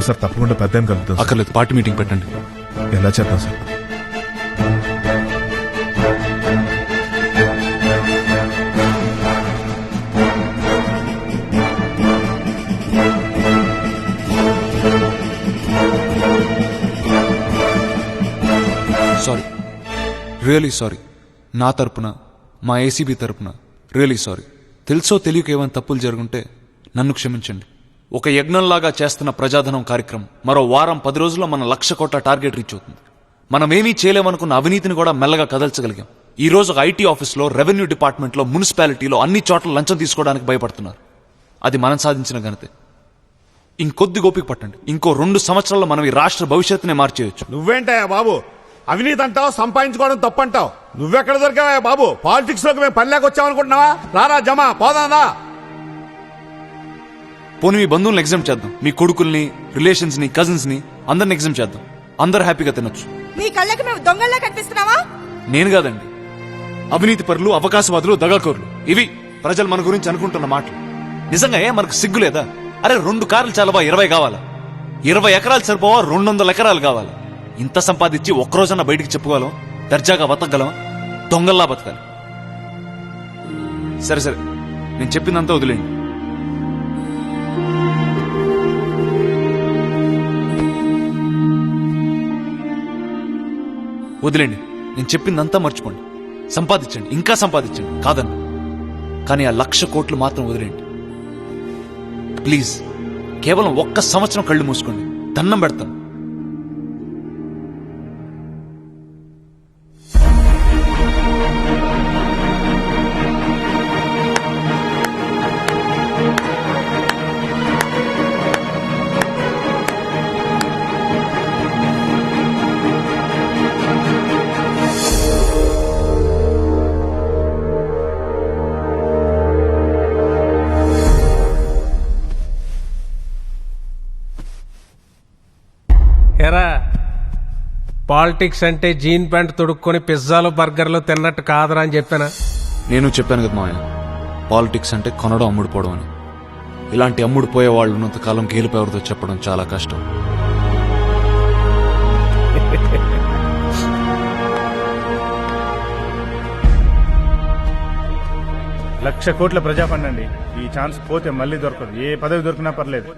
Sir తప్పకుండా పెద్ద కలుగుతాం. అక్కర్లేదు, పార్టీ మీటింగ్ పెట్టండి. ఎలా చేద్దాం సార్? Sorry, really sorry. నా తరపున, మా ఏసీబీ తరపున రియలీ సారీ. తెలుసో తెలియక ఏమైనా తప్పులు జరుగుంటే నన్ను క్షమించండి. ఒక యజ్ఞంలాగా చేస్తున్న ప్రజాధనం కార్యక్రమం మరో వారం 10 రోజుల్లో మన 1,00,000 కోట్ల టార్గెట్ రీచ్ అవుతుంది. మనమేమీ చేయలేమనుకున్న అవినీతిని కూడా మెల్లగా కదల్చగలిగాం. ఈ రోజు ఒక ఐటీ ఆఫీస్లో, రెవెన్యూ డిపార్ట్మెంట్లో, మున్సిపాలిటీలో అన్ని చోట్ల లంచం తీసుకోవడానికి భయపడుతున్నారు. అది మనం సాధించిన ఘనతే. ఇంకొద్ది గోపిక పట్టండి. ఇంకో 2 సంవత్సరాల్లో మనం ఈ రాష్ట్ర భవిష్యత్తునే మార్చేయచ్చు. నువ్వేంటయ్యా బాబు, అవినీతి అంటావు, సంపాదించుకోవడం తప్పంటావు. నువ్వెక్కడ దొరికావా బాబు? పాలిటిక్స్ లోకి మేము పనిలేక వచ్చామనుకుంటున్నావా? రారా జమా పోదాదా. పోనీ మీ బంధువులను ఎగ్జామ్ చేద్దాం. మీ కొడుకుల్ని, రిలేషన్స్ ని, కజిన్స్ ని అందరిని ఎగ్జామ్ చేద్దాం. అందరూ హ్యాపీగా తినొచ్చు. మీ కళ్ళకి మేము దొంగల్లా కనిపిస్తున్నావా? నేను కాదండి, అవినీతి పరులు, అవకాశవాదులు, దగాకోర్లు. ఇవి ప్రజలు మన గురించి అనుకుంటున్న మాటలు. నిజంగా మనకు సిగ్గు లేదా? అరే 2 కార్లు చాలవా 20 కావాలా? 20 ఎకరాలు సరిపోవా 200 ఎకరాలు కావాలా? ఇంత సంపాదించి ఒక్కరోజన్నా బయటికి చెప్పుకోగలం? దర్జాగా బతకగలమా? దొంగల్లా బతకాలి. సరే సరే, నేను చెప్పిందంతా వదిలేండి. వదిలేండి, నేను చెప్పిందంతా మర్చిపోండి. సంపాదించండి, ఇంకా సంపాదించండి, కాదన్న. కానీ ఆ 1,00,000 కోట్లు మాత్రం వదిలేండి ప్లీజ్. కేవలం 1 సంవత్సరం కళ్ళు మూసుకోండి, దండం పెడతాను. ఎరా, పాలిటిక్స్ అంటే జీన్ ప్యాంట్ తొడుక్కొని పిజ్జాలు బర్గర్లు తిన్నట్టు కాదరా అని చెప్పానా? నేను చెప్పాను కదా మాయన, పాలిటిక్స్ అంటే కొనడం, అమ్ముడుపోవడం అని. ఇలాంటి అమ్ముడుపోయే వాళ్ళు ఉన్నంతకాలం గెలిపేవరితో చెప్పడం చాలా కష్టం. లక్ష కోట్ల ప్రజాఫండ్ అండి. ఈ ఛాన్స్ పోతే మళ్ళీ దొరకదు. ఏ పదవి దొరికినా పర్లేదు.